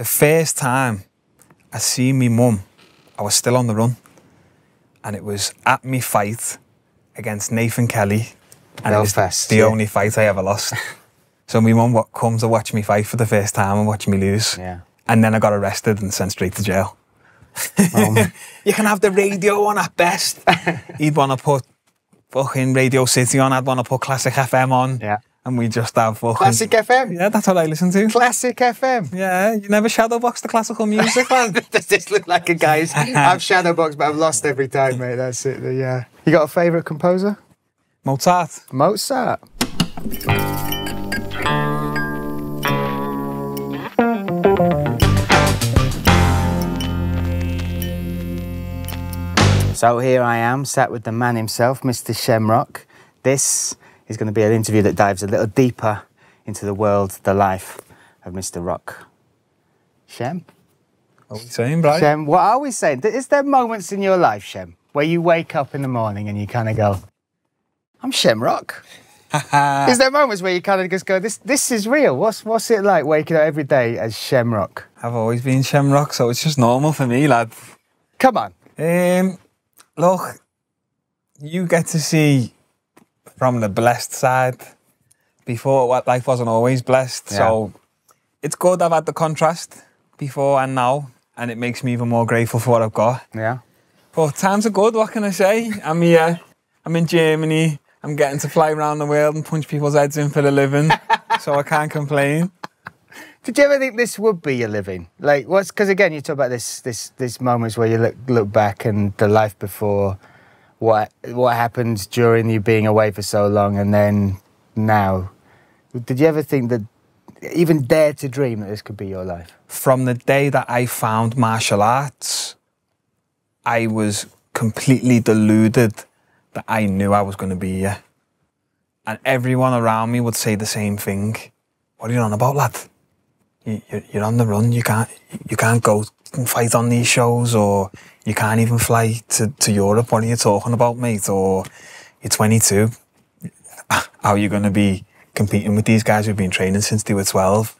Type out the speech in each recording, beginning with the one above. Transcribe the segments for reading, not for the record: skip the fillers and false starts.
The first time I seen me mum, I was still on the run. And it was at me fight against Nathan Kelly. And Belfast, it was the only fight I ever lost. So my mum comes to watch me fight for the first time and watch me lose. Yeah. And then I got arrested and sent straight to jail. You can have the radio on at best. He'd want to put fucking Radio City on. I'd want to put Classic FM on. Yeah. And we just have fucking... Classic FM? Yeah, that's what I listen to. Classic FM? Yeah, you never shadowbox the classical music, man. Does this look like a guy who's... I've shadowboxed, but I've lost every time, mate. That's it. Yeah. You got a favourite composer? Mozart. Mozart. So here I am, sat with the man himself, Mr. Shem Rock. This is going to be an interview that dives a little deeper into the world, the life of Mr. Rock. Shem? What are we saying, Bryan? Shem, what are we saying? Is there moments in your life, Shem, where you wake up in the morning and you kind of go, I'm Shem Rock? Is there moments where you kind of just go, this is real? What's it like waking up every day as Shem Rock? I've always been Shem Rock, so it's just normal for me, lad. Come on. Look, you get to see from the blessed side. Before, what life wasn't always blessed, Yeah. so it's good I've had the contrast before and now, and it makes me even more grateful for what I've got. Yeah. But times are good, what can I say? I'm here, I'm in Germany, I'm getting to fly around the world and punch people's heads in for a living, so I can't complain. Did you ever think this would be your living? Like, because again, you talk about this moments where you look back and the life before, what happened during you being away for so long, and then now. Did you ever think that, even dare to dream that this could be your life? From the day that I found martial arts, I was completely deluded that I knew I was going to be here. And everyone around me would say the same thing. What are you on about, lad? You're on the run, you can't go and fight on these shows, or you can't even fly to Europe. What are you talking about, mate? Or you're 22. How are you going to be competing with these guys who've been training since they were 12?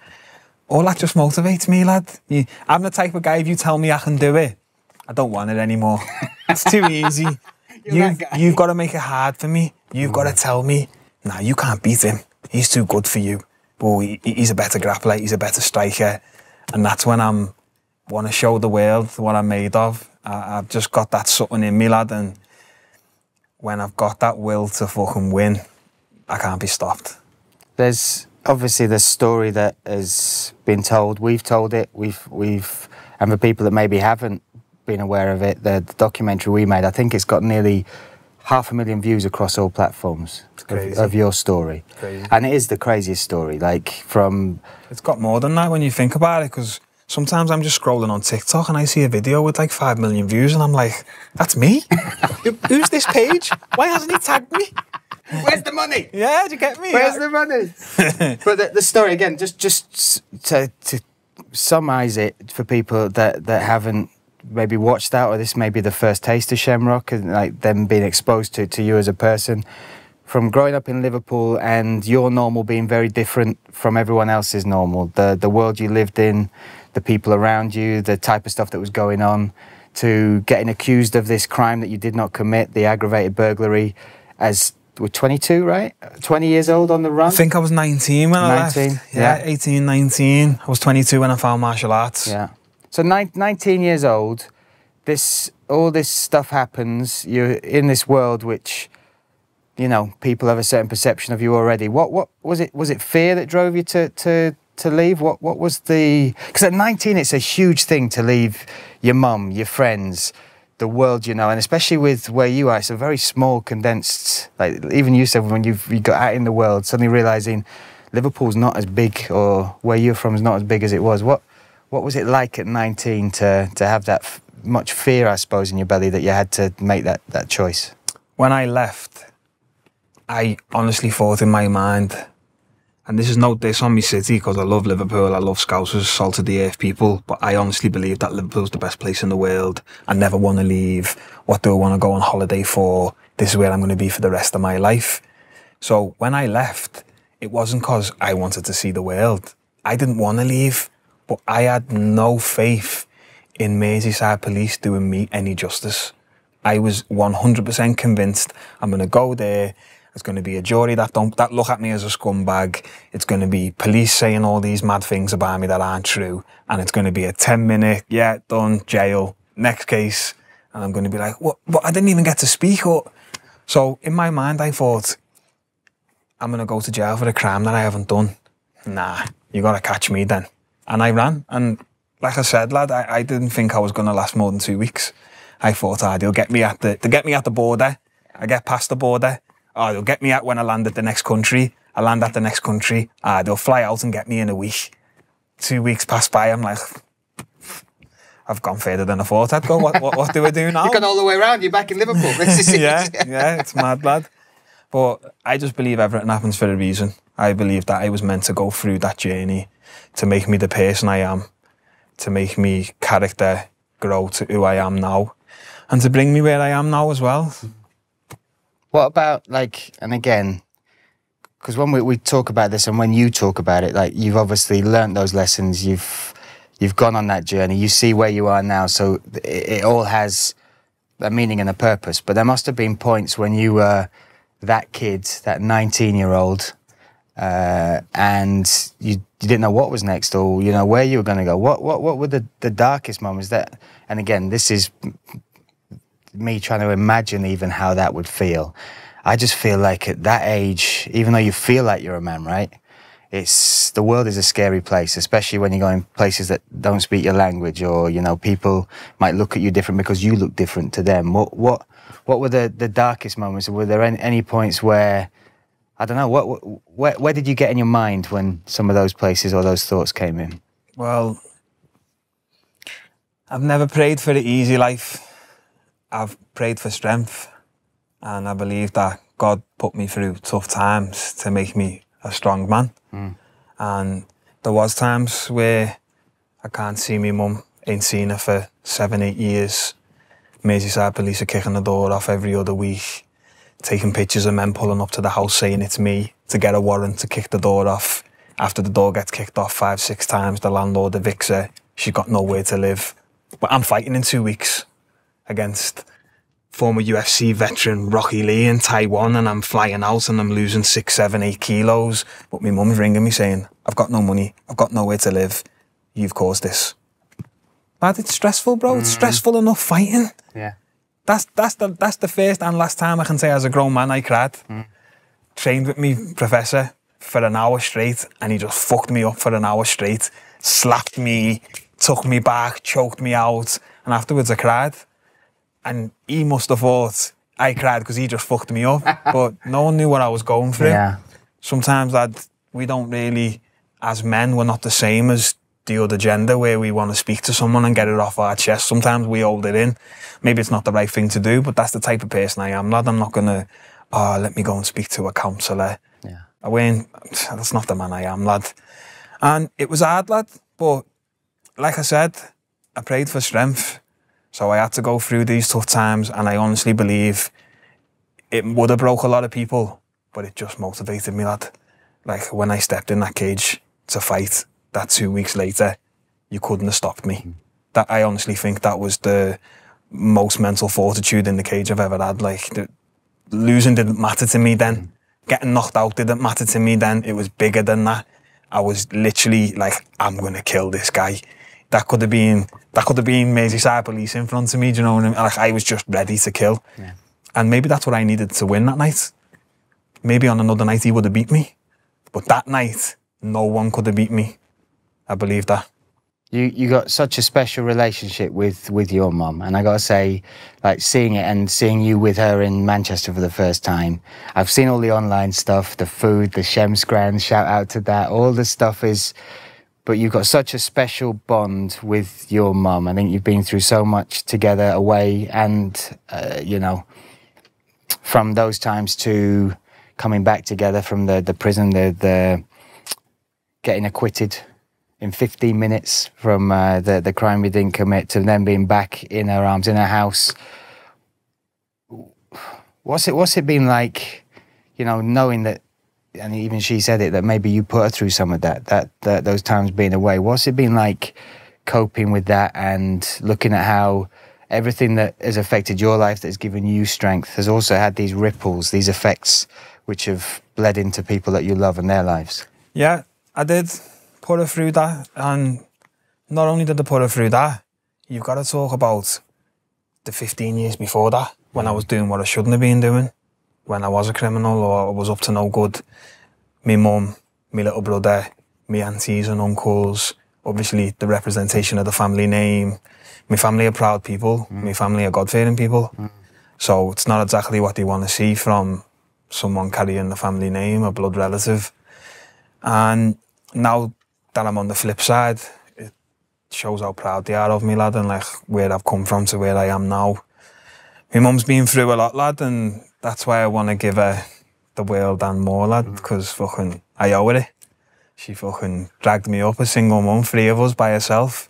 All that just motivates me, lad. I'm the type of guy, if you tell me I can do it, I don't want it anymore. It's too easy. You've got to make it hard for me. You've got to tell me, nah, you can't beat him. He's too good for you. But he's a better grappler, he's a better striker. And that's when I want to show the world what I'm made of. I've just got that something in me, lad. And when I've got that will to fucking win, I can't be stopped. There's obviously the story that has been told. We've told it. And for people that maybe haven't been aware of it, the documentary we made, I think it's got nearly 500,000 views across all platforms of your story. Crazy. And it is the craziest story. Like from... It's got more than that when you think about it, because sometimes I'm just scrolling on TikTok and I see a video with like 5 million views and I'm like, that's me? Who's this page? Why hasn't he tagged me? Where's the money? Yeah, do you get me? Where's the money? But the story, again, just to summarise it for people that haven't maybe watched that, or this may be the first taste of Shem Rock, and like them being exposed to you as a person, from growing up in Liverpool and your normal being very different from everyone else's normal, the world you lived in, the people around you, the type of stuff that was going on, to getting accused of this crime that you did not commit, the aggravated burglary, as we're 22, right? 20 years old on the run? I think I was 19 when I 19, left. Yeah, 18, 19. I was 22 when I found martial arts. Yeah. So 19 years old, all this stuff happens. You're in this world which, you know, people have a certain perception of you already. What was it? Was it fear that drove you to leave? What was the... Because at 19, it's a huge thing to leave your mum, your friends, the world, you know, and especially with where you are, it's a very small, condensed... Like even you said, when you got out in the world, suddenly realising Liverpool's not as big, or where you're from is not as big as it was. What was it like at 19 to have that much fear, I suppose, in your belly that you had to make that choice? When I left, I honestly thought in my mind, and this is no diss on me city, because I love Liverpool, I love Scousers, salt of the earth people, but I honestly believe that Liverpool's the best place in the world. I never want to leave. What do I want to go on holiday for? This is where I'm going to be for the rest of my life. So when I left, it wasn't because I wanted to see the world. I didn't want to leave. But I had no faith in Merseyside police doing me any justice. I was 100% convinced I'm going to go there. It's going to be a jury that look at me as a scumbag. It's going to be police saying all these mad things about me that aren't true. And it's going to be a 10-minute, yeah, done, jail, next case. And I'm going to be like, what? But I didn't even get to speak. So in my mind, I thought, I'm going to go to jail for a crime that I haven't done. Nah, you got to catch me then. And I ran. And like I said, lad, I didn't think I was going to last more than 2 weeks. I thought, they'll get me at the border. I get past the border. They'll get me out when I land at the next country. I land at the next country. They'll fly out and get me in a week. 2 weeks pass by. I'm like, I've gone further than I thought I'd go. What do I do now? You've gone all the way around. You're back in Liverpool. yeah, it's mad, lad. But I just believe everything happens for a reason. I believe that I was meant to go through that journey to make me the person I am, to make me character grow to who I am now, and to bring me where I am now as well. What about, like, and again, because when we talk about this and when you talk about it, like, you've obviously learnt those lessons, you've gone on that journey, you see where you are now, so it all has a meaning and a purpose. But there must have been points when you were that kid, that 19-year-old, and you didn't know what was next, or, you know, where you were going to go. What were the darkest moments that, and again, this is me trying to imagine even how that would feel. I just feel like at that age, even though you feel like you're a man, right? The world is a scary place, especially when you go in places that don't speak your language, or, you know, people might look at you different because you look different to them. What were the darkest moments? Were there any points where, I don't know, where did you get in your mind when some of those places or those thoughts came in? Well, I've never prayed for the easy life. I've prayed for strength, and I believe that God put me through tough times to make me a strong man. And there was times where I can't see me mum, ain't seen her for 7-8 years. Merseyside police are kicking the door off every other week, taking pictures of men pulling up to the house saying it's me, to get a warrant to kick the door off. After the door gets kicked off 5-6 times, the landlord evicts her. She's got nowhere to live. But I'm fighting in 2 weeks against former UFC veteran Rocky Lee in Taiwan, and I'm flying out and I'm losing 6, 7, 8 kilos. But my mum's ringing me saying, I've got no money, I've got nowhere to live, you've caused this. But it's stressful, bro. It's stressful enough fighting. Yeah. That's the first and last time I can say as a grown man I cried. Trained with me professor for an hour straight, and he just fucked me up for an hour straight. Slapped me, took me back, choked me out, and afterwards I cried. And he must have thought I cried because he just fucked me up. But no one knew what I was going through. Yeah. Sometimes, lad, we don't really, as men, we're not the same as the other gender, where we want to speak to someone and get it off our chest. Sometimes we hold it in. Maybe it's not the right thing to do, but that's the type of person I am, lad. I'm not going to, let me go and speak to a counsellor. Yeah. That's not the man I am, lad. And it was hard, lad, but like I said, I prayed for strength. So I had to go through these tough times, and I honestly believe it would have broke a lot of people, but it just motivated me, lad. Like, when I stepped in that cage to fight, that 2 weeks later, you couldn't have stopped me. That, I honestly think that was the most mental fortitude in the cage I've ever had. Like, losing didn't matter to me then. Getting knocked out didn't matter to me then. It was bigger than that. I was literally like, I'm going to kill this guy. That could have been Merseyside police in front of me, do you know what I mean? Like, I was just ready to kill. Yeah. And maybe that's what I needed to win that night. Maybe on another night he would have beat me. But that night, no one could have beat me. I believe that. You got such a special relationship with your mum, and I gotta say, like, seeing it and seeing you with her in Manchester for the first time, I've seen all the online stuff, the food, the Shem Scran, shout out to that, all the stuff is... But you've got such a special bond with your mum. I think you've been through so much together away, and, you know, from those times to coming back together from the prison, the getting acquitted in 15 minutes from the crime you didn't commit, to then being back in her arms, in her house. What's it been like, you know, knowing that and even she said it, that maybe you put her through some of that those times being away. What's it been like coping with that and looking at how everything that has affected your life, that has given you strength, has also had these ripples, these effects which have bled into people that you love and their lives? Yeah, I did put her through that, and not only did I put her through that, you've got to talk about the 15 years before that, when I was doing what I shouldn't have been doing, when I was a criminal or I was up to no good. My mum, my little brother, my aunties and uncles, obviously the representation of the family name. My family are proud people, my family are God-fearing people. So it's not exactly what they want to see from someone carrying the family name, a blood relative. And now that I'm on the flip side, it shows how proud they are of me, lad, and like where I've come from to where I am now. My mum's been through a lot, lad, and that's why I want to give her the world and more, lad, because fucking I owe her it. She fucking dragged me up, a single mum, 3 of us by herself.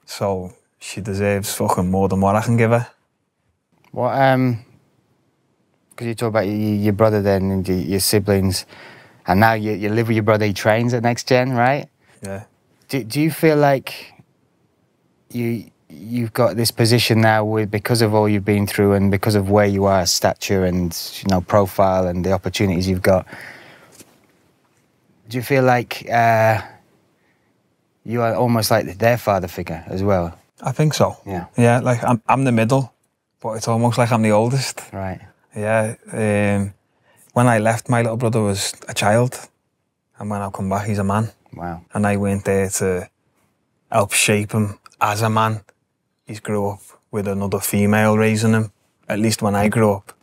So she deserves fucking more than what I can give her. What, because you talk about your brother then and your siblings, and now you live with your brother, he trains at Next Gen, right? Yeah. Do you feel like you've got this position now because of all you've been through and because of where you are, stature and, you know, profile and the opportunities you've got? Do you feel like you are almost like their father figure as well? I think so. Yeah. Yeah, like I'm the middle, but it's almost like I'm the oldest. Right. Yeah. When I left, my little brother was a child, and when I come back, he's a man. Wow. And I went there to help shape him as a man. He's grew up with another female raising him. At least when I grew up,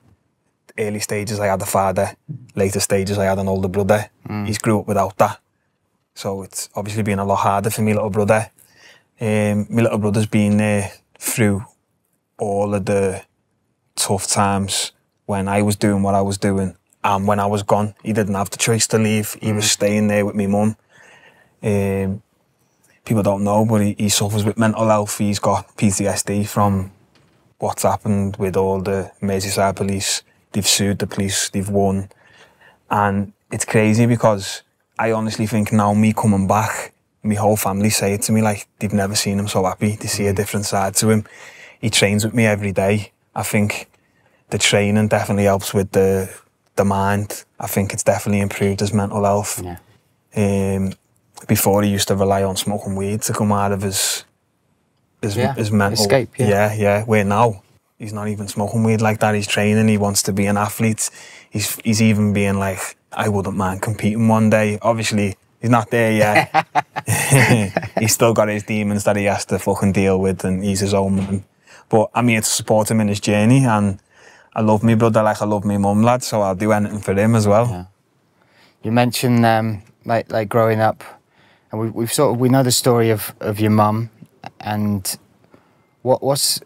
early stages I had a father, later stages I had an older brother. He's grew up without that. So it's obviously been a lot harder for me little brother. My little brother's been there through all of the tough times when I was doing what I was doing, and when I was gone, he didn't have the choice to leave. He was staying there with me mum. People don't know, but he suffers with mental health. He's got PTSD from what's happened with all the Merseyside police. They've sued the police, they've won. And it's crazy because I honestly think now me coming back, my whole family say it to me like they've never seen him so happy. They see a different side to him. He trains with me every day. I think the training definitely helps with the mind. I think it's definitely improved his mental health. Yeah. Before he used to rely on smoking weed to come out of his mental escape. Yeah. Where now he's not even smoking weed like that. He's training. He wants to be an athlete. He's even being like, I wouldn't mind competing one day. Obviously, he's not there yet. He's still got his demons that he has to fucking deal with, and he's his own man. But I'm here to support him in his journey, and I love my brother like I love my mum, lad. So I'll do anything for him as well. Yeah. You mentioned like growing up. And we know the story of your mum, and what's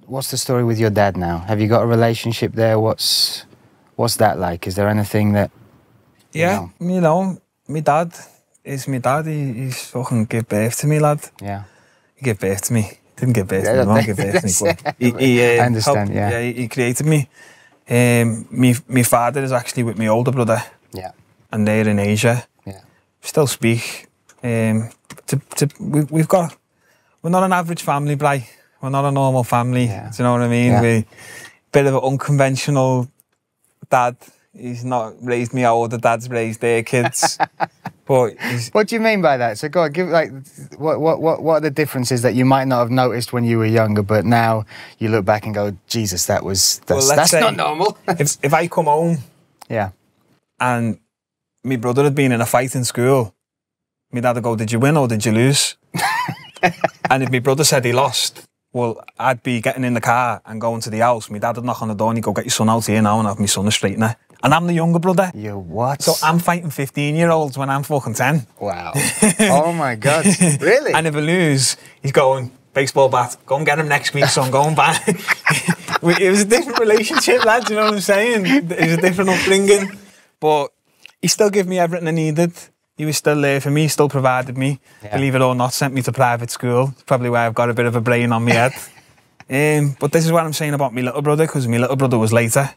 the story with your dad now? Have you got a relationship there? What's that like? Is there anything that? Yeah, you know, my dad is my dad. He's fucking give birth to me, lad. Yeah. He gave birth to me. Didn't give birth to me. Mum gave birth to me. But he I understand. helped, he created me. My father is actually with my older brother. Yeah. And they're in Asia. Still speak. We're not an average family, Bri. We're not a normal family. Yeah. Do you know what I mean? Yeah. We're a bit of an unconventional dad. He's not raised me how other dads raised their kids. But what do you mean by that? So go on, give what are the differences that you might not have noticed when you were younger, but now you look back and go, Jesus, that's not normal. if I come home, and my brother had been in a fight in school, my dad would go, did you win or did you lose? And if my brother said he lost, well, I'd be getting in the car and going to the house. My dad would knock on the door and he'd go, get your son out here now and have my son a straightener. And I'm the younger brother. You what? So I'm fighting 15-year-olds when I'm fucking 10. Wow. Oh my God. Really? And if I lose, he's going, baseball bat, go and get him next week, son, go and back. It was a different relationship, lad, you know what I'm saying? It was a different upbringing. But he still gave me everything I needed. He was still there for me, still provided me. Yeah. Believe it or not, sent me to private school. It's probably why I've got a bit of a brain on my head. But this is what I'm saying about my little brother, because my little brother was later.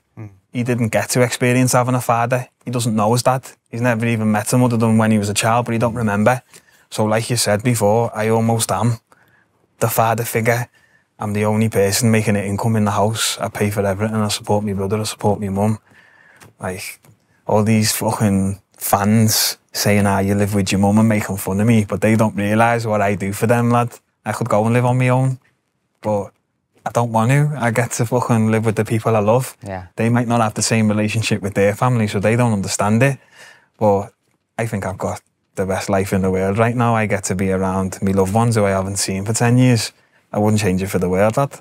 He didn't get to experience having a father. He doesn't know his dad. He's never even met him other than when he was a child, but he don't remember. So like you said before, I almost am the father figure. I'm the only person making an income in the house. I pay for everything. I support my brother. I support my mum. Like, all these fucking fans saying, you live with your mum and making fun of me, but they don't realise what I do for them, lad. I could go and live on my own, but I don't want to. I get to fucking live with the people I love. Yeah. They might not have the same relationship with their family, so they don't understand it. But I think I've got the best life in the world right now. I get to be around my loved ones who I haven't seen for 10 years. I wouldn't change it for the world, lad.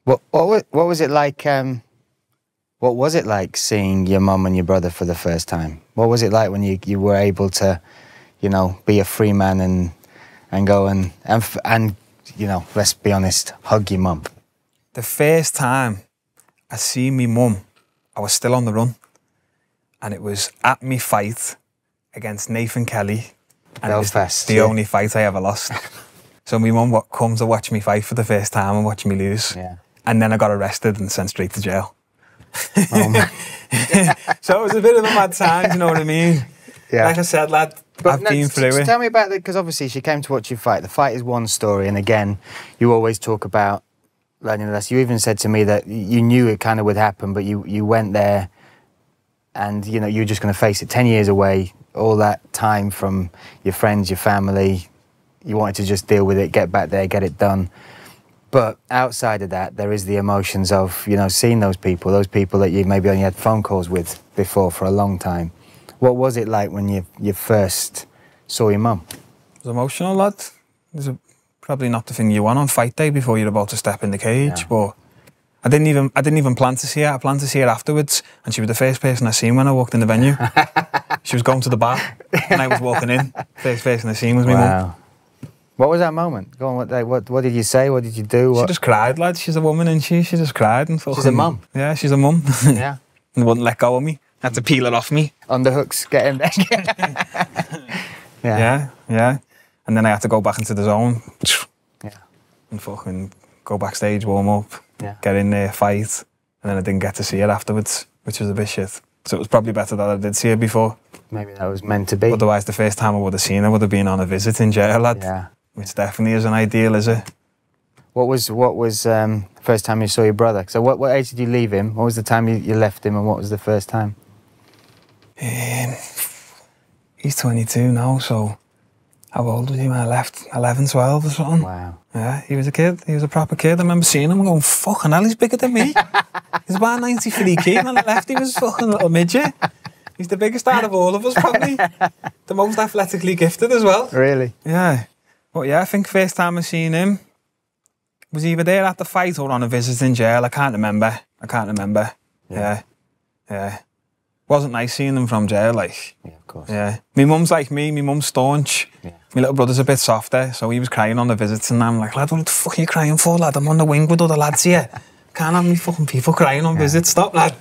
What was it like? What was it like seeing your mum and your brother for the first time? What was it like when you were able to, you know, be a free man and go and you know, let's be honest, hug your mum? The first time I seen me mum, I was still on the run, and it was at me fight against Nathan Kelly, and Belfast, it was the only fight I ever lost. So my mum comes to watch me fight for the first time and watch me lose. Yeah. And then I got arrested and sent straight to jail. Oh, man. So it was a bit of a mad time, you know what I mean? Yeah. Like I said, lad, I've been through it. Tell me about it, because obviously she came to watch you fight. The fight is one story, and again, you always talk about learning less. You even said to me that you knew it kind of would happen, but you went there and, you know, you were just going to face it 10 years away, all that time from your friends, your family. You wanted to just deal with it, get back there, get it done. But outside of that, there is the emotions of, you know, seeing those people that you maybe only had phone calls with before for a long time. What was it like when you first saw your mum? It was emotional, lad. It was probably not the thing you want on fight day before you're about to step in the cage, but I didn't even plan to see her. I planned to see her afterwards, and she was the first person I seen when I walked in the venue. She was going to the bar, and I was walking in. First person I seen was my mum. What was that moment? Go on, what did you say? What did you do? She just cried, lad. She's a woman, and she just cried. And she's a mum? Yeah, she's a mum. Yeah. And wouldn't let go of me. Had to peel it off me. Underhooks, get in there. Yeah. And then I had to go back into the zone. Yeah. And fucking go backstage, warm up, get in there, fight. And then I didn't get to see her afterwards, which was a bit shit. So it was probably better that I did see her before. Maybe that was meant to be. Otherwise, the first time I would have seen her would have been on a visit in jail, lad. Yeah. Which definitely isn't ideal, is it? What was first time you saw your brother? So what age did you leave him? What was the time you left him, and what was the first time? He's 22 now, so how old was he when I left? 11, 12 or something. Wow. Yeah, he was a kid. He was a proper kid. I remember seeing him and going, fucking hell, he's bigger than me. He's about 93 kg. When I left, he was a fucking little midget. He's the biggest out of all of us, probably. The most athletically gifted as well. Really? Yeah. But yeah, I think first time I seen him was either there at the fight or on a visit in jail. I can't remember. Yeah. Wasn't nice seeing him from jail, like. Yeah, of course. Yeah. My mum's like me. My mum's staunch. Yeah. My little brother's a bit softer, so he was crying on the visits, and I'm like, lad, what the fuck are you crying for, lad? I'm on the wing with other lads here. Can't have me fucking people crying on visits. Stop, lad.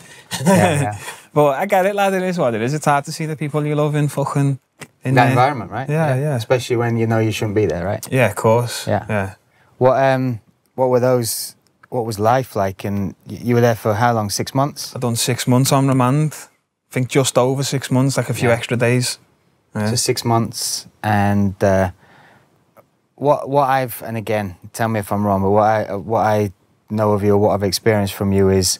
But I get it, lad. It is what it is. It's hard to see the people you love in fucking... in that environment, right? Yeah. Especially when you know you shouldn't be there, right? Yeah, of course. Yeah. What were those... What was life like? And you were there for how long? 6 months? I've done 6 months on remand. I think just over 6 months, like a few extra days. Yeah. So 6 months, and what I've, and again, tell me if I'm wrong, but what I know of you, or what I've experienced from you is,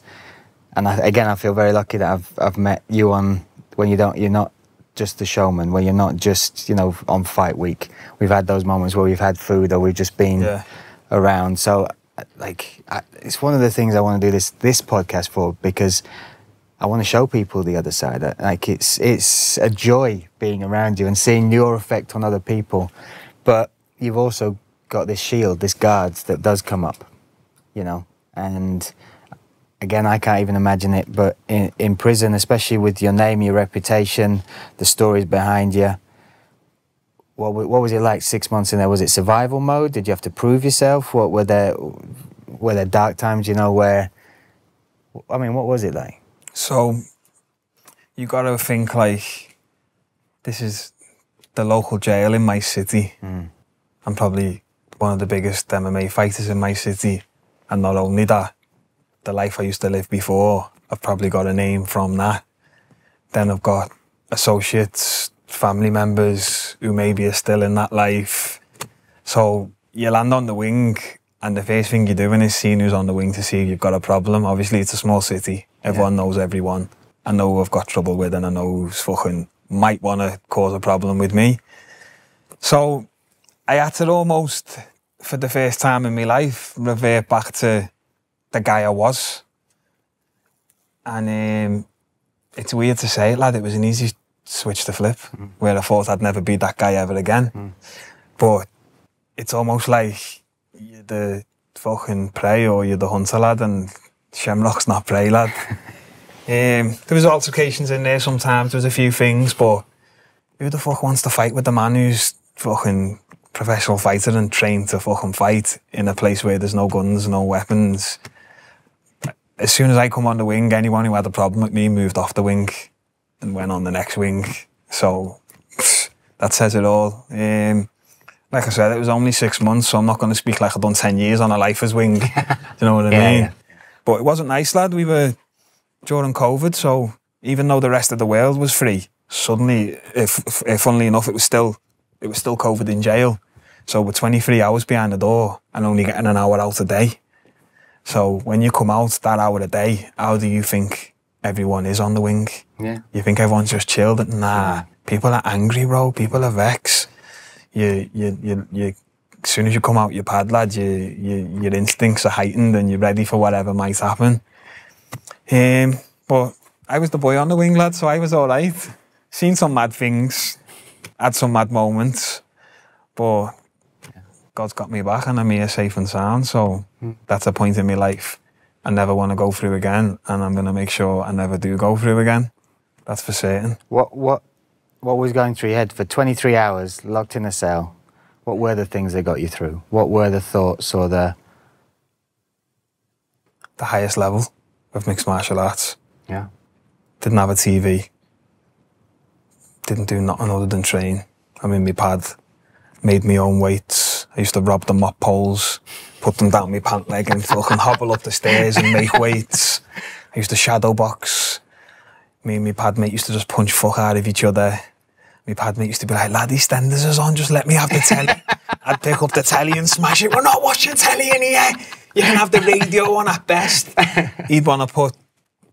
and I feel very lucky that I've met you on when you're not just the showman, when you're not just, you know, on fight week. We've had those moments where we've had food, or we've just been around. So, like, it's one of the things I want to do this podcast for, because I want to show people the other side. Like, it's a joy being around you and seeing your effect on other people. But you've also got this shield, this guard that does come up, you know. And again, I can't even imagine it, but in prison, especially with your name, your reputation, the stories behind you, what was it like 6 months in there? Was it survival mode? Did you have to prove yourself? What were there dark times, you know, where, I mean, what was it like? So, you got to think, like, this is the local jail in my city. I'm probably one of the biggest MMA fighters in my city. And not only that, the life I used to live before, I've probably got a name from that. Then I've got associates, family members who maybe are still in that life. So you land on the wing, and the first thing you're doing is seeing who's on the wing to see if you've got a problem. Obviously, it's a small city. Everyone knows everyone. I know who I've got trouble with, and I know who's fucking might want to cause a problem with me. So I had to almost, for the first time in my life, revert back to the guy I was. And it's weird to say it, lad, it was an easy switch to flip, where I thought I'd never be that guy ever again. But it's almost like you're the fucking prey or you're the hunter, lad, and Shem Rock's not prey, lad. There was altercations in there sometimes, there was a few things, but who the fuck wants to fight with the man who's fucking professional fighter and trained to fucking fight in a place where there's no guns, no weapons? As soon as I come on the wing, anyone who had a problem with me moved off the wing and went on the next wing. So that says it all. Like I said, it was only 6 months, so I'm not going to speak like I've done 10 years on a lifer's wing. Do you know what I mean? Yeah. But it wasn't nice, lad. We were during COVID, so even though the rest of the world was free, suddenly, funnily enough, it was still COVID in jail. So we're 23 hours behind the door and only getting an hour out a day. So when you come out that hour a day, how do you think everyone is on the wing? Yeah. You think everyone's just chilled? Nah, people are angry, bro. People are vexed. You as soon as you come out your pad, lad, your instincts are heightened and you're ready for whatever might happen. But I was the boy on the wing, lad, so I was all right. Seen some mad things, had some mad moments, but God's got me back and I'm here safe and sound, so that's a point in my life I never want to go through again, and I'm going to make sure I never do go through again. That's for certain. What was going through your head for 23 hours, locked in a cell? What were the things that got you through? What were the thoughts or the highest level of mixed martial arts? Yeah. Didn't have a TV. Didn't do nothing other than train. I'm in my pad. Made my own weights. I used to rob the mop poles, put them down my pant leg and fucking hobble up the stairs and make weights. I used to shadow box. Me and my pad mate used to just punch fuck out of each other. My pad mate used to be like, lad, EastEnders is on, just let me have the telly. I'd pick up the telly and smash it. We're not watching telly in here. You can have the radio on at best. He'd want to put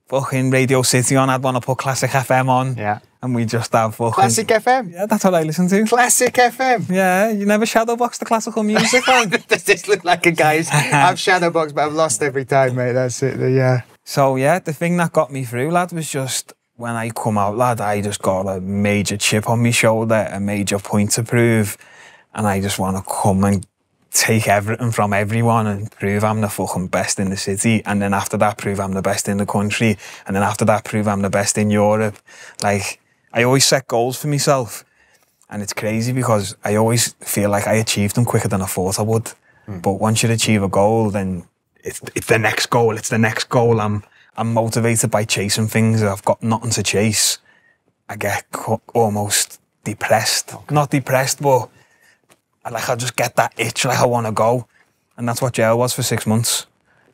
fucking Radio City on. I'd want to put Classic FM on. Yeah. And we just have fucking... Classic FM? Yeah, that's what I listen to. Classic FM? Yeah, you never shadowbox the classical music, man. Does this look like a guy's... I've shadowboxed, but I've lost every time, mate. That's it, yeah. So, yeah, the thing that got me through, lad, was just... When I come out, lad, I just got a major chip on my shoulder, a major point to prove, and I just want to come and take everything from everyone and prove I'm the fucking best in the city, and then after that, prove I'm the best in the country, and then after that, prove I'm the best in Europe. Like, I always set goals for myself, and it's crazy because I always feel like I achieved them quicker than I thought I would. But once you achieve a goal, then it's the next goal, it's the next goal. I'm motivated by chasing things. I've got nothing to chase. I get almost depressed. Okay. Not depressed, but I just get that itch, like I want to go. And that's what jail was for 6 months.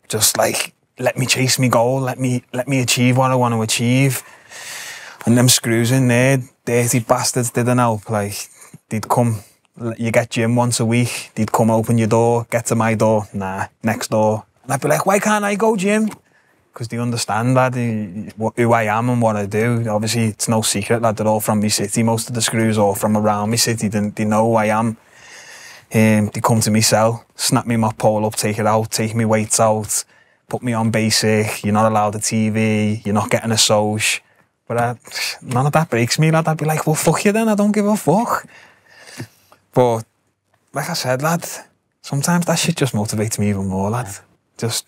Just like, let me chase my goal, let me achieve what I want to achieve. And them screws in there, dirty bastards didn't help. Like, they'd come, you get gym once a week, they'd come open your door, get to my door, nah, next door. And I'd be like, why can't I go gym? Because they understand that, who I am and what I do. Obviously, it's no secret that they're all from my city. Most of the screws are from around my city. They know who I am. They come to me cell, snap me my pole up, take it out, take me weights out, put me on basic. You're not allowed a TV. You're not getting a soch. But none of that breaks me, lad. I'd be like, well, fuck you then. I don't give a fuck. But like I said, lad, sometimes that shit just motivates me even more, lad. I just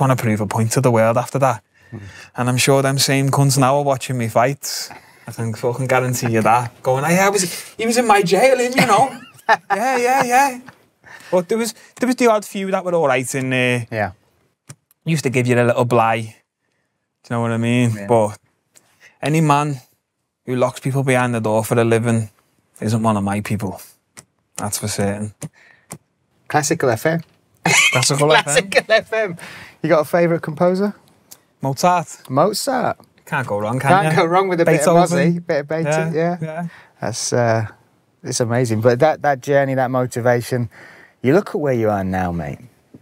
want to prove a point to the world after that. And I'm sure them same cunts now are watching me fight. I can fucking guarantee you that. Going, he was in my jail, you know. yeah. But there was the odd few that were all right in there. Yeah. Used to give you a little bly. Do you know what I mean? Yeah. But any man who locks people behind the door for a living isn't one of my people. That's for certain. Classical FM? Classical Classical FM. You got a favourite composer? Mozart. Mozart. Can't go wrong, can you? Can't go wrong with a Beethoven. bit of Aussie, bit of Beethoven. Yeah. That's it's amazing. But that journey, that motivation. You look at where you are now, mate.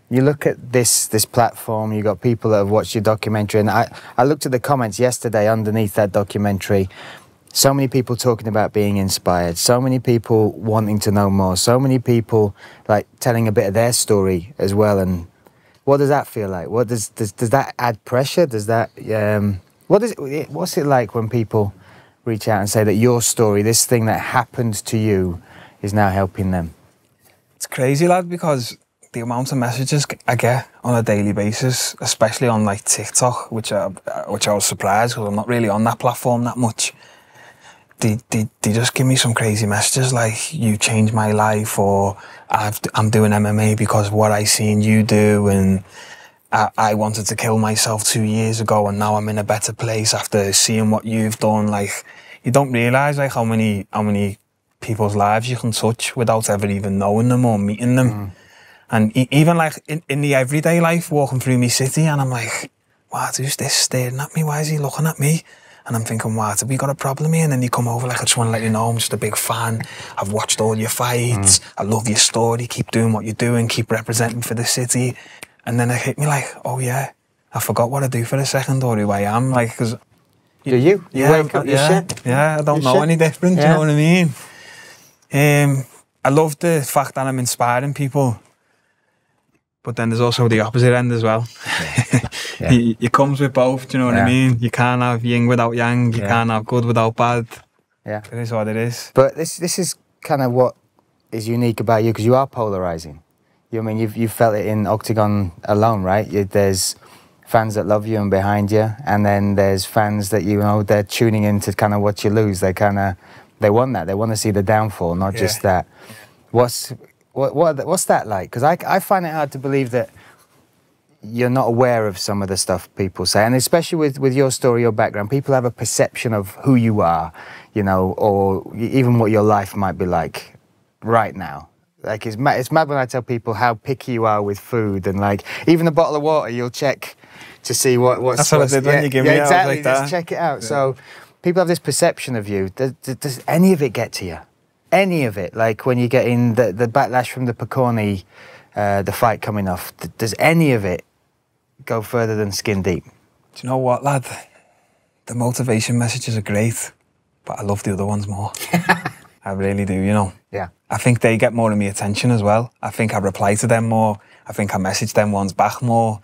You look at this platform. You got people that have watched your documentary, and I looked at the comments yesterday underneath that documentary. So many people talking about being inspired. So many people wanting to know more. So many people like telling a bit of their story as well. And what does that feel like? What does that add pressure? Does that what's it like when people reach out and say that your story, this thing that happened to you, is now helping them? It's crazy, lad, because the amount of messages I get on a daily basis, especially on like TikTok, which I was surprised because I'm not really on that platform that much. They just give me some crazy messages like, you changed my life, or I'm doing MMA because of what I seen you do, and I wanted to kill myself 2 years ago and now I'm in a better place after seeing what you've done. Like, you don't realise like how many people's lives you can touch without ever even knowing them or meeting them. And even like in the everyday life, walking through my city, and I'm like, what, who's this staring at me? Why is he looking at me? And I'm thinking, what, have we got a problem here? And then you come over like, I just want to let you know I'm just a big fan. I've watched all your fights. I love your story. Keep doing what you're doing. Keep representing for the city. And then it hit me like, oh yeah, I forgot what I do for a second, or who I am. Like, because do you? You wake up, I don't know any different. You know what I mean? I love the fact that I'm inspiring people, but then there's also the opposite end as well. It comes with both. Do you know what I mean? You can't have yin without yang. You can't have good without bad. Yeah, it is what it is. But this is kind of what is unique about you, because you are polarizing. I mean, you've felt it in Oktagon alone, right? There's fans that love you and behind you, and then there's fans that, you know, they're tuning in to kind of watch you lose. They want that. They want to see the downfall, not just that. What's that like? Because I find it hard to believe that you're not aware of some of the stuff people say, and especially with your story, your background, people have a perception of who you are, you know, or even what your life might be like right now. Like, it's mad when I tell people how picky you are with food, and like even a bottle of water you'll check to see what's. That's what I did when you give me exactly. Like that. Just check it out. Yeah. So people have this perception of you. Does any of it get to you? Any of it? Like when you get in the backlash from the Pokorným, the fight coming off. Does any of it go further than skin deep? Do you know what, lad? The motivation messages are great, but I love the other ones more. I really do, you know. Yeah. I think they get more of my attention as well. I think I reply to them more. I think I message them ones back more.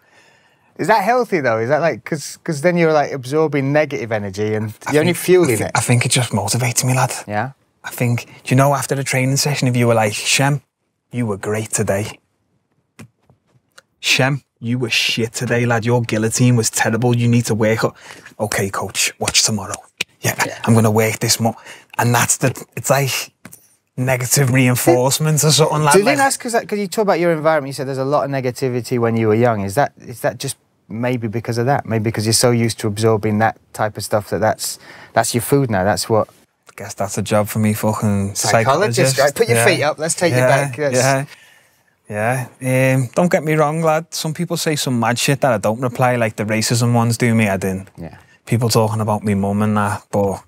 Is that healthy though? Is that like, because then you're like absorbing negative energy and you're only fueling it? I think it just motivates me, lad. Yeah. I think, do you know, after the training session, if you were like, Shem, you were great today. Shem, you were shit today, lad. Your guillotine was terrible. You need to work up. Okay, coach, watch tomorrow. Yeah. I'm going to work this more. And it's like negative reinforcement or something like that. Do you think that's because you talk about your environment, you said there's a lot of negativity when you were young. Is that just maybe because of that? Maybe because you're so used to absorbing that type of stuff that's your food now. That's what. I guess that's a job for me, fucking psychologist. Right, put your feet up. Let's take you back. Don't get me wrong, lad. Some people say some mad shit that I don't reply, like the racism ones do me. I didn't. Yeah. People talking about me mum and that, but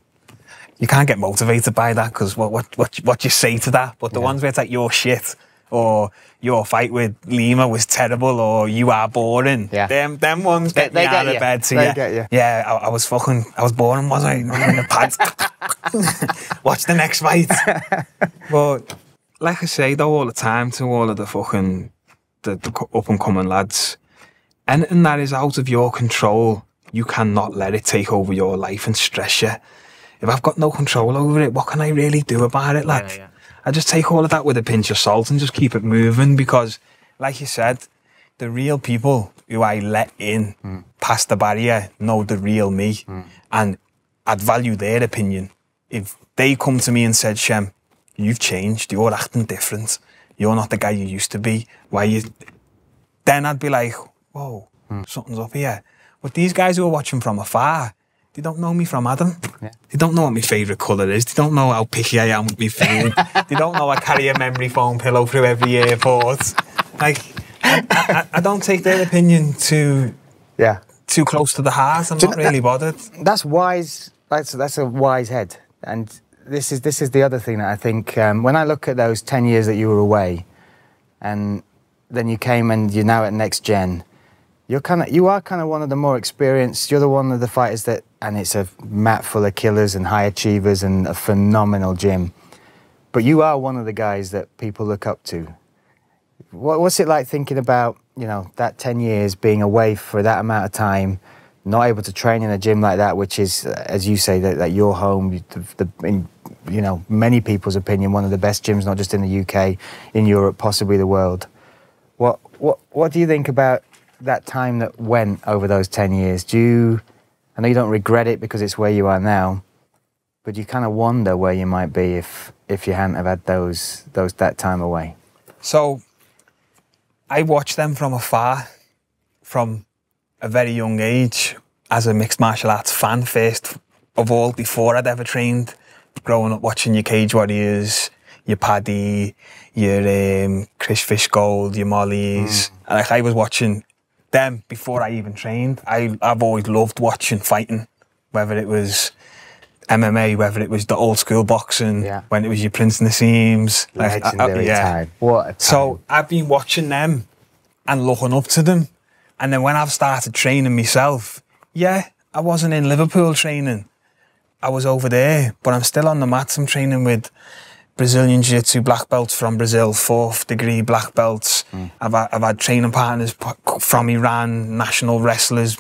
you can't get motivated by that because what you say to that. But the ones where it's like, you're shit, or your fight with Lima was terrible, or you are boring. Yeah. Them ones get me out of bed. So yeah, I was boring, was I? In the pads. Watch the next fight. But like I say though, all the time to all of the fucking the up and coming lads, anything that is out of your control, you cannot let it take over your life and stress you. If I've got no control over it, what can I really do about it, lad? Yeah. I just take all of that with a pinch of salt and just keep it moving, because, like you said, the real people who I let in past the barrier know the real me, and I'd value their opinion. If they come to me and said, Shem, you've changed, you're acting different, you're not the guy you used to be, then I'd be like, whoa, something's up here. But these guys who are watching from afar, they don't know me from Adam. Yeah. They don't know what my favourite colour is. They don't know how picky I am with my food. They don't know I carry a memory foam pillow through every airport. Like, I don't take their opinion too close to the heart. I'm not really bothered. That's wise. That's a wise head. And this is the other thing that I think, when I look at those 10 years that you were away, and then you came and you're now at Next Gen, you are kind of one of the more experienced. You're the one of the fighters that, and it's a mat full of killers and high achievers and a phenomenal gym. But you are one of the guys that people look up to. What's it like thinking about, you know, that 10 years being away for that amount of time, not able to train in a gym like that, which is, as you say, that your home, in, you know, many people's opinion, one of the best gyms, not just in the UK, in Europe, possibly the world. What do you think about that time that went over those 10 years? I know you don't regret it because it's where you are now, but you kind of wonder where you might be if you hadn't have had that time away. So I watched them from afar, from a very young age, as a mixed martial arts fan, first of all, before I'd ever trained. Growing up watching your Cage Warriors, your Paddy, your Chris Fishgold, your Mollies. Like, I was watching them before I even trained. I've always loved watching fighting, whether it was MMA, whether it was the old school boxing, when it was your Prince Naseems. Legendary time. What a time. So I've been watching them and looking up to them. And then when I've started training myself, I wasn't in Liverpool training. I was over there, but I'm still on the mats. I'm training with Brazilian Jiu-Jitsu black belts from Brazil, 4th degree black belts. I've had training partners from Iran, national wrestlers,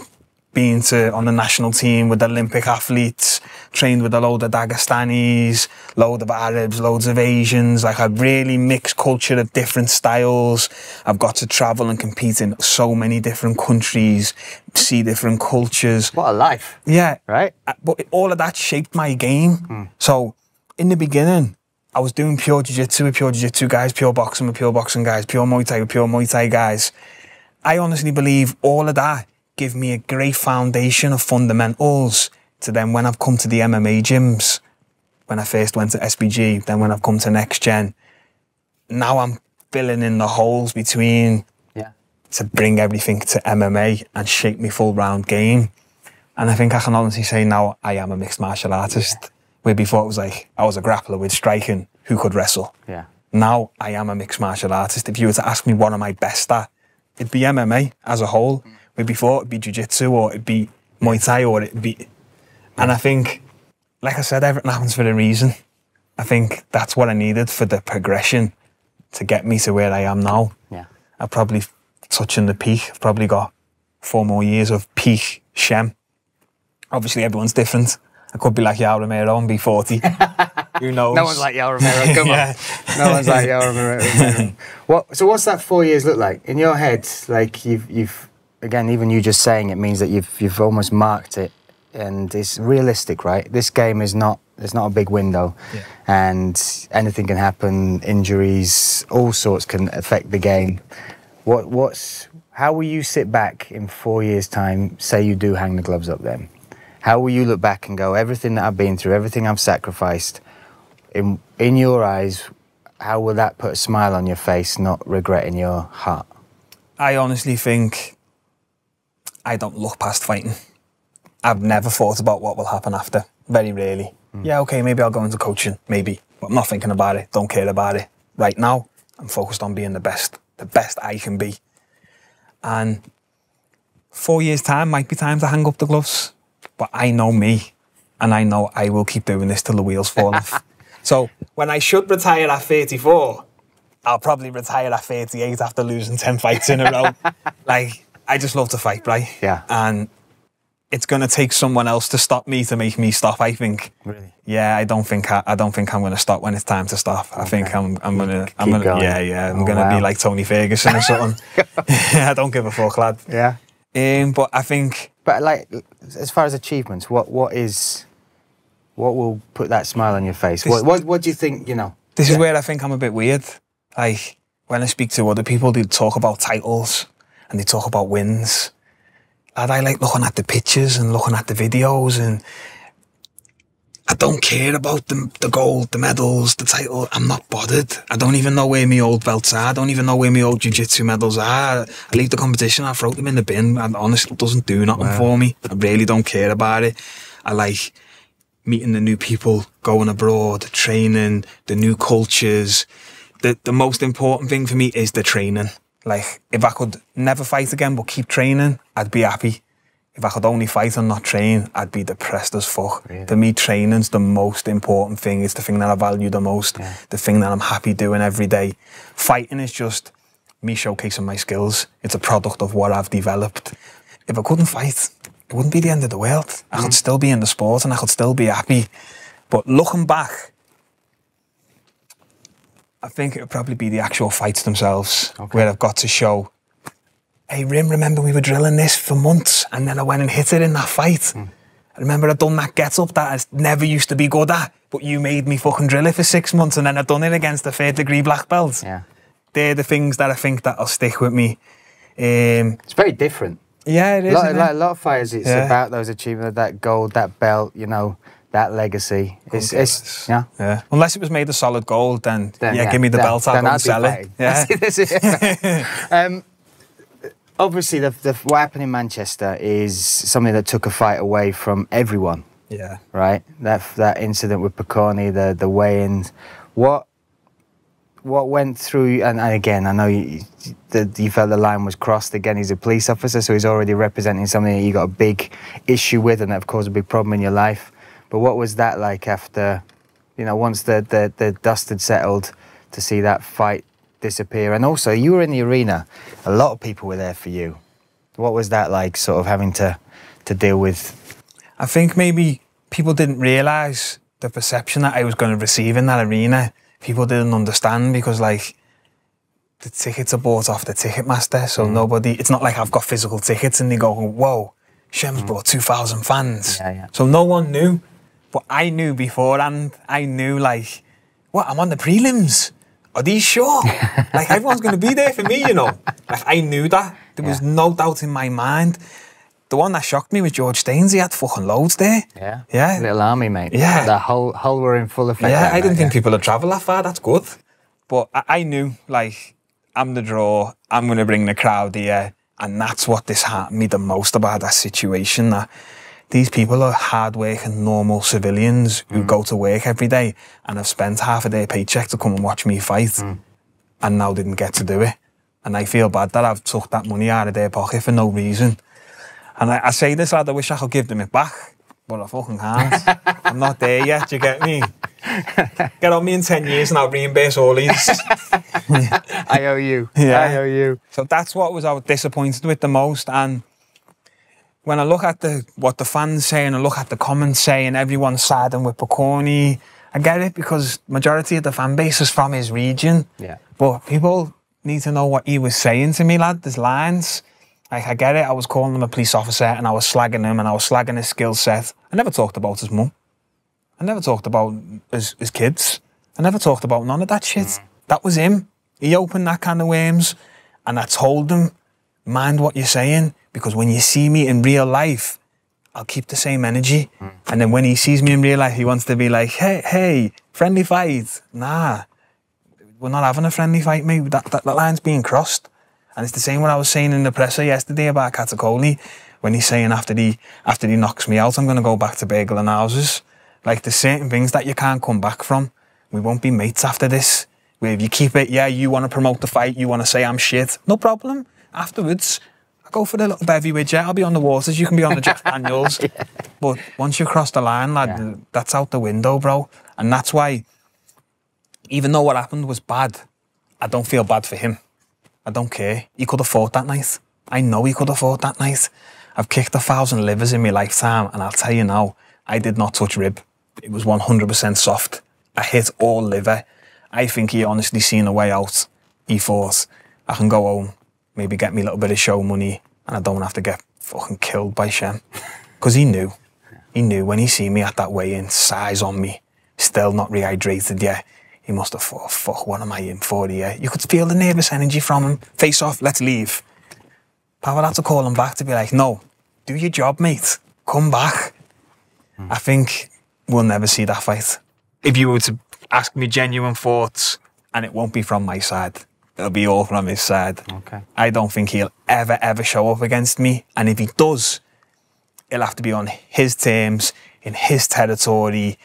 been on the national team with Olympic athletes, trained with a load of Dagestanis, load of Arabs, loads of Asians, like a really mixed culture of different styles. I've got to travel and compete in so many different countries, see different cultures. What a life. Yeah. Right? But all of that shaped my game. So in the beginning, I was doing pure jiu-jitsu with pure jiu-jitsu guys, pure boxing with pure boxing guys, pure Muay Thai with pure Muay Thai guys. I honestly believe all of that give me a great foundation of fundamentals to then when I've come to the MMA gyms, when I first went to SBG, then when I've come to Next Gen, now I'm filling in the holes between to bring everything to MMA and shape my full round game. And I think I can honestly say now I am a mixed martial artist, where before it was like I was a grappler with striking who could wrestle. Now I am a mixed martial artist. If you were to ask me what am I best at, it'd be MMA as a whole. Where before it'd be jiu-jitsu or it'd be Muay Thai or it'd be... And I think, like I said, everything happens for a reason. I think that's what I needed for the progression to get me to where I am now. I'm probably touching the peak. I've probably got 4 more years of peak Shem. Obviously everyone's different. I could be like Yao Romero and be 40. Who knows? No one's like Yao Romero, come on. No one's like Yao Romero. So what's that 4 years look like? In your head, like you've again, even you just saying it means that you've almost marked it, and it's realistic, right? This game is not, there's not a big window, and anything can happen, injuries, all sorts can affect the game. How will you sit back in 4 years' time, say you do hang the gloves up then? How will you look back and go, everything that I've been through, everything I've sacrificed, in your eyes, how will that put a smile on your face, not regret in your heart? I honestly think I don't look past fighting. I've never thought about what will happen after, very rarely. Yeah, okay, maybe I'll go into coaching, maybe, but I'm not thinking about it, don't care about it. Right now, I'm focused on being the best I can be. And 4 years' time might be time to hang up the gloves, but I know me, and I know I will keep doing this till the wheels fall off. So when I should retire at 34, I'll probably retire at 38 after losing 10 fights in a row. Like, I just love to fight, right? And it's going to take someone else to stop me to make me stop, I think. Really? Yeah, I don't think I'm going to stop when it's time to stop. I think I'm going to I'm going to be like Tony Ferguson or something. I don't give a fuck, lad. But I think... But like, as far as achievements, what will put that smile on your face? What do you think, you know? This is where I think I'm a bit weird. Like, when I speak to other people, they talk about titles and they talk about wins. And I like looking at the pictures and looking at the videos, and I don't care about the gold, the medals, the title. I'm not bothered. I don't even know where my old belts are. I don't even know where my old jiu-jitsu medals are. I leave the competition, I throw them in the bin, and honestly, it doesn't do nothing for me. I really don't care about it. I like meeting the new people, going abroad, training, the new cultures. The most important thing for me is the training. Like, if I could never fight again but keep training, I'd be happy. If I could only fight and not train, I'd be depressed as fuck. Really? For me, training's the most important thing. It's the thing that I value the most. Yeah. The thing that I'm happy doing every day. Fighting is just me showcasing my skills. It's a product of what I've developed. If I couldn't fight, it wouldn't be the end of the world. I could still be in the sport and I could still be happy. But looking back, I think it would probably be the actual fights themselves, where I've got to show, hey, Rim, remember we were drilling this for months and then I went and hit it in that fight. I remember I'd done that get-up that I never used to be good at, but you made me fucking drill it for 6 months and then I'd done it against a third-degree black belt. Yeah. They're the things that I think that'll stick with me. It's very different. Yeah, it is. A lot of fighters, it's about those achievements, that gold, that belt, you know, that legacy. It's yeah. Unless it was made of solid gold, then give me the belt, I'll go and sell it. Yeah. Obviously, what happened in Manchester is something that took a fight away from everyone. Yeah. Right? That incident with Pokorným, the weigh-ins. What went through, and again, I know you felt the line was crossed. Again, he's a police officer, so he's already representing something that you got a big issue with and that, of course, a big problem in your life. But what was that like after, you know, once the dust had settled, to see that fight disappear? And also, you were in the arena. A lot of people were there for you. What was that like, sort of having to deal with? I think maybe people didn't realise the perception that I was going to receive in that arena. People didn't understand because, like, the tickets are bought off the Ticketmaster, so nobody... It's not like I've got physical tickets and they go, whoa, Shem's brought 2,000 fans. Yeah. So no one knew. But I knew beforehand. I knew, like, what, I'm on the prelims? Are these sure? Like, everyone's going to be there for me, you know? Like, I knew that. There was no doubt in my mind. The one that shocked me was George Staines. He had fucking loads there. Yeah. Little army, mate. Yeah. The whole were in full effect. Yeah, I didn't think people would travel that far. That's good. But I knew, like, I'm the draw. I'm going to bring the crowd here. And that's what disheartened me the most about that situation, that these people are hard-working, normal civilians who go to work every day and have spent half of their paycheck to come and watch me fight and now didn't get to do it. And I feel bad that I've took that money out of their pocket for no reason. And I say this, lad, I wish I could give them it back, but I fucking can't. I'm not there yet, you get me? Get on me in 10 years and I'll reimburse all these. I owe you. Yeah. I owe you. So that's what I was disappointed with the most. And when I look at what the fans say and I look at the comments saying everyone's siding with Pokorným, I get it because majority of the fan base is from his region. Yeah. But people need to know what he was saying to me, lad. There's lines. Like, I get it. I was calling him a police officer and I was slagging him and I was slagging his skill set. I never talked about his mum. I never talked about his kids. I never talked about none of that shit. That was him. He opened that can of worms and I told him, mind what you're saying, because when you see me in real life, I'll keep the same energy. And then when he sees me in real life, he wants to be like, hey, friendly fight. Nah, we're not having a friendly fight, mate. That line's being crossed. And it's the same what I was saying in the presser yesterday about Oktagon, when he's saying after he knocks me out, I'm going to go back to burgling houses. Like, there's certain things that you can't come back from. We won't be mates after this. Where if you keep it, you want to promote the fight, you want to say I'm shit, no problem. Afterwards, I go for the little bevy with you. I'll be on the waters, you can be on the Jack Daniels. But once you cross the line, lad, that's out the window, bro. And that's why, even though what happened was bad, I don't feel bad for him. I don't care. He could have fought that night. I know he could have fought that night. I've kicked 1,000 livers in my lifetime, and I'll tell you now, I did not touch rib. It was 100% soft. I hit all liver. I think he honestly seen a way out. He thought, I can go home, maybe get me a little bit of show money, and I don't have to get fucking killed by Shem. Because he knew. He knew when he seen me at that weigh-in, size on me, still not rehydrated yet. He must have thought, fuck, what am I in for here? You could feel the nervous energy from him. Face off, let's leave. Pavel had to call him back to be like, no, do your job, mate. Come back. I think we'll never see that fight. If you were to ask me genuine thoughts, and it won't be from my side, it'll be all from his side. Okay. I don't think he'll ever show up against me. And if he does, it'll have to be on his terms, in his territory,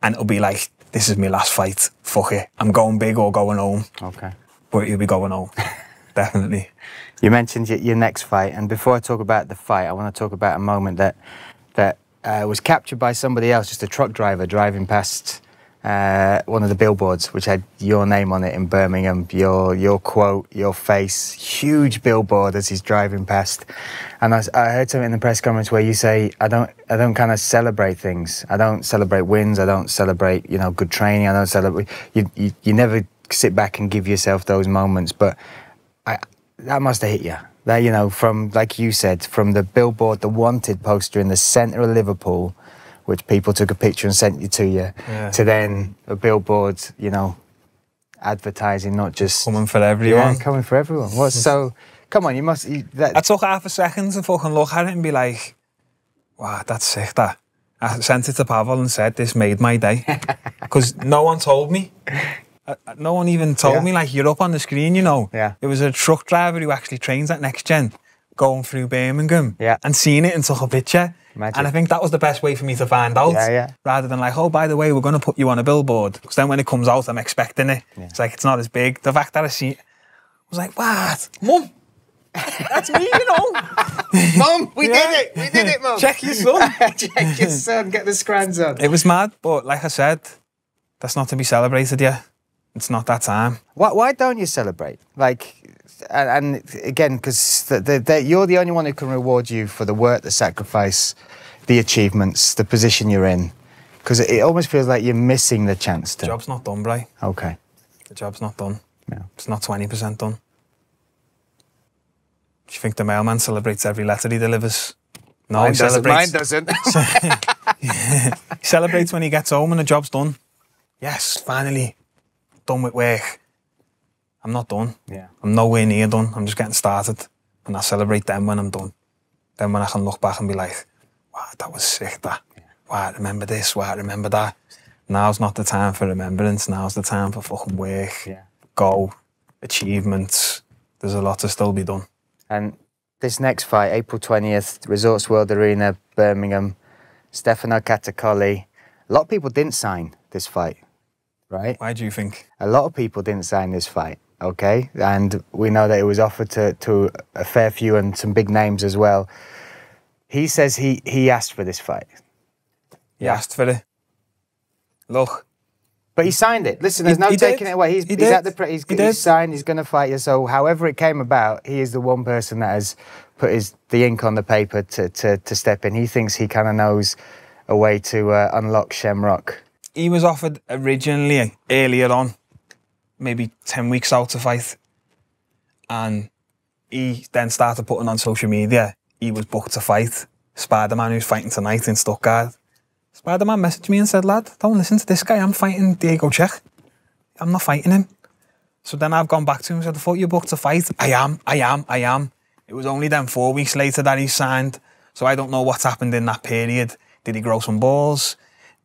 and it'll be like, this is my last fight. Fuck it. I'm going big or going home. Okay. But he'll be going home. Definitely. You mentioned your next fight, and before I talk about the fight, I want to talk about a moment that was captured by somebody else, just a truck driver driving past one of the billboards, which had your name on it in Birmingham, your quote, your face, huge billboard as he's driving past. And I heard something in the press conference where you say, I don't kind of celebrate things. I don't celebrate wins. I don't celebrate, you know, good training. I don't celebrate. You never sit back and give yourself those moments. But that must have hit you. That, you know, from, like you said, from the billboard, the wanted poster in the centre of Liverpool, which people took a picture and sent you to to then a billboard, you know, advertising, not just... Coming for everyone. Yeah, coming for everyone. What, so, come on, you must... I took half a second to fucking look at it and be like, wow, that's sick, that. I sent it to Pavel and said, this made my day. Because no one told me. No one even told me, like, you're up on the screen, you know. Yeah. There was a truck driver who actually trains at Next Gen going through Birmingham and seen it and took a picture. Magic. And I think that was the best way for me to find out. Rather than like, oh, by the way, we're going to put you on a billboard. Because then when it comes out, I'm expecting it. Yeah. It's like, it's not as big. The fact that I see it, I was like, what? Mum, that's me, you know. Mum, we did it, Mum. Check your son. Check your son, get the scrans on. It was mad, but like I said, that's not to be celebrated yet. It's not that time. Why don't you celebrate? Like, and again, because you're the only one who can reward you for the work, the sacrifice, the achievements, the position you're in. Because it almost feels like you're missing the chance to... The job's not done, Bri. Okay. The job's not done. No. It's not 20% done. Do you think the mailman celebrates every letter he delivers? No, Mine doesn't. He celebrates when he gets home and the job's done. Yes, finally. Done with work. I'm not done. Yeah. I'm nowhere near done. I'm just getting started. And I celebrate them when I'm done. Then when I can look back and be like, wow, that was sick, that. Yeah. Wow, I remember this, wow, I remember that. Now's not the time for remembrance. Now's the time for fucking work. Yeah. Go. Achievements. There's a lot to still be done. And this next fight, April 20th, Resorts World Arena, Birmingham, Stefano Catacoli. A lot of people didn't sign this fight. Right? Why do you think? A lot of people didn't sign this fight, okay? And we know that it was offered to a fair few and some big names as well. He says he asked for this fight. He asked for it. Look. But he signed it. Listen, there's no taking it away. He's at he's signed, he's going to fight you. So however it came about, he is the one person that has put the ink on the paper to step in. He thinks he kind of knows a way to unlock Shem Rock. He was offered originally, earlier on, maybe 10 weeks out to fight. And he then started putting on social media, he was booked to fight Spider-Man, who's fighting tonight in Stuttgart. Spider-Man messaged me and said, lad, don't listen to this guy, I'm fighting Diego Czech. I'm not fighting him. So then I've gone back to him and said, I thought you booked to fight. I am. It was only then 4 weeks later that he signed. So I don't know what's happened in that period. Did he grow some balls?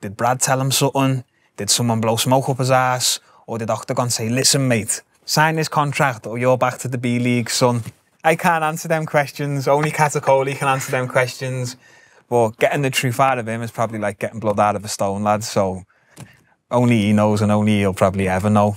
Did Brad tell him something? Did someone blow smoke up his ass? Or did Oktagon say, listen, mate, sign this contract or you're back to the B-League, son? I can't answer them questions. Only Catacoli can answer them questions. But getting the truth out of him is probably like getting blood out of a stone, lad. So only he knows and only he'll probably ever know.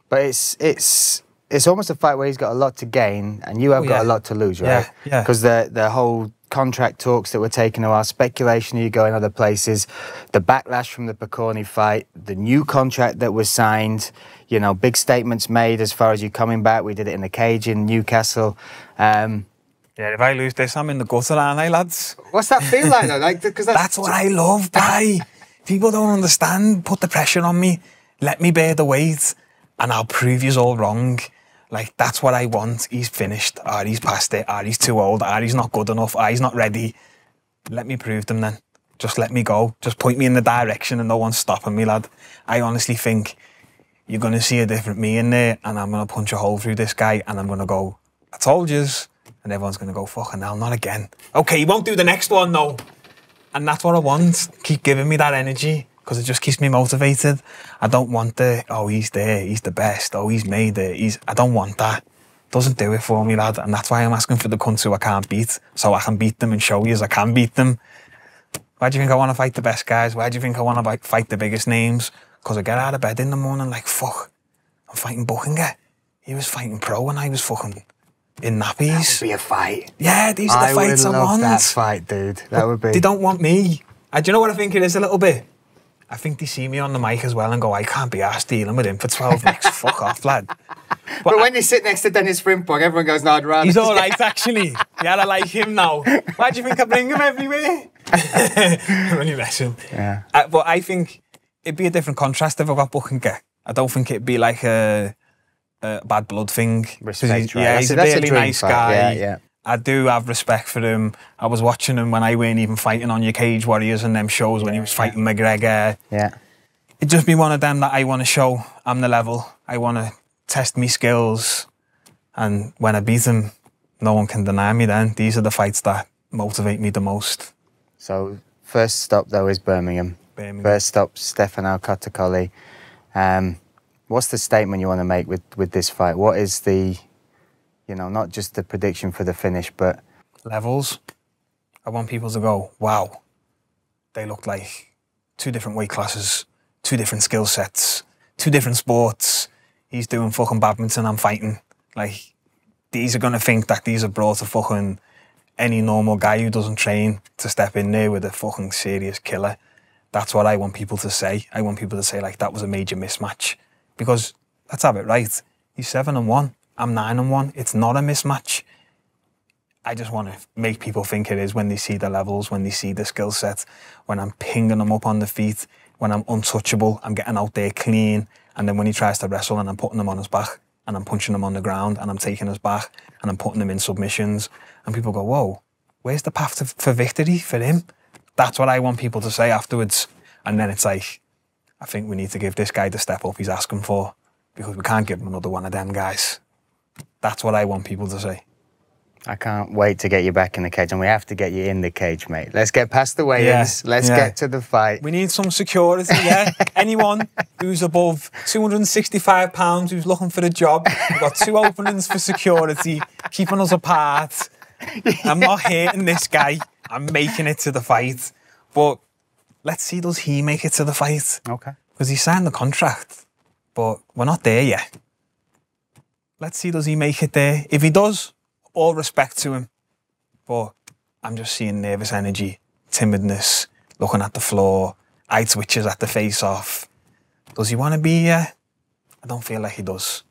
But it's almost a fight where he's got a lot to gain and you have got a lot to lose, right? Yeah. Because the whole contract talks that were taken a while, speculation you going other places, the backlash from the Pokorným fight, the new contract that was signed, you know, big statements made as far as you coming back. We did it in the cage in Newcastle. Yeah, if I lose this, I'm in the gutter, aren't I, lads? What's that feel like, though? Like, because that's what I love, Bri. People don't understand. Put the pressure on me. Let me bear the weight, and I'll prove you all wrong. Like, that's what I want. He's finished, or he's past it, or he's too old, or he's not good enough, or he's not ready. Let me prove them then. Just let me go. Just point me in the direction and no one's stopping me, lad. I honestly think you're going to see a different me in there, and I'm going to punch a hole through this guy, and I'm going to go, I told yous. And everyone's going to go, fucking hell, not again. Okay, he won't do the next one, though. And that's what I want. Keep giving me that energy because it just keeps me motivated. I don't want the, oh, he's there, he's the best, oh, he's made it. I don't want that. Doesn't do it for me, lad. And that's why I'm asking for the cunts who I can't beat, so I can beat them and show you as I can beat them. Why do you think I want to fight the best guys? Why do you think I want to fight the biggest names? Because I get out of bed in the morning like, fuck, I'm fighting Buchingerem. He was fighting pro and I was fucking in nappies. That would be a fight. Yeah, these are the fights I want. I would love that fight, dude. That would be. They don't want me. Do you know what I think it is a little bit? I think they see me on the mic as well and go, I can't be arsed dealing with him for 12 weeks. Fuck off, lad. But when you sit next to Dennis Frimpong, everyone goes, no, I'd rather. He's all right, actually. Yeah, I like him now. Why do you think I bring him everywhere? I'm only messing. Yeah. But I think it'd be a different contrast if I got Buchingerem. I don't think it'd be like a bad blood thing. Respect, right? Yeah, he's a really nice guy. Yeah, yeah. I do have respect for him. I was watching him when I weren't even fighting on your Cage Warriors and them shows when he was fighting McGregor. Yeah. It'd just be one of them that I want to show I'm the level. I want to test me skills. And when I beat him, no one can deny me then. These are the fights that motivate me the most. So, first stop though is Birmingham. First stop, Stefano Cotticoli. What's the statement you want to make with this fight? What is the, you know, not just the prediction for the finish, but... Levels. I want people to go, wow, they look like two different weight classes, two different skill sets, two different sports. He's doing fucking badminton, I'm fighting. Like, these are going to think that these are brought to fucking any normal guy who doesn't train to step in there with a fucking serious killer. That's what I want people to say. I want people to say, like, that was a major mismatch. Because, let's have it right, he's 7-1, I'm 9-1. It's not a mismatch. I just want to make people think it is when they see the levels, when they see the skill set, when I'm pinging them up on the feet, when I'm untouchable, I'm getting out there clean, and then when he tries to wrestle and I'm putting him on his back, and I'm punching him on the ground, and I'm taking his back, and I'm putting him in submissions, and people go, whoa, where's the path for victory for him? That's what I want people to say afterwards. And then it's like, I think we need to give this guy the step up he's asking for, because we can't give him another one of them guys. That's what I want people to say. I can't wait to get you back in the cage, and we have to get you in the cage, mate. Let's get past the weigh-ins. Let's get to the fight. We need some security, yeah? Anyone who's above 265 pounds who's looking for a job, we've got 2 openings for security, keeping us apart. I'm not hating this guy. I'm making it to the fight. But let's see, does he make it to the fight? Okay. Because he signed the contract, but we're not there yet. Let's see, does he make it there? If he does, all respect to him. But I'm just seeing nervous energy, timidness, looking at the floor, eye twitches at the face-off. Does he want to be here? I don't feel like he does.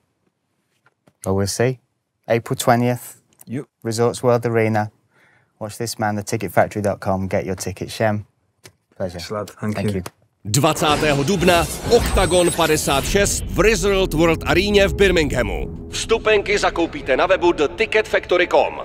Well, we'll see. April 20th, Yep. Resorts World Arena. Watch this man, theticketfactory.com. Get your ticket, Shem. Pleasure. Thank you. 20. dubna Oktagon 56 v Resort World Areně v Birminghamu. Vstupenky zakoupíte na webu theticketfactory.com.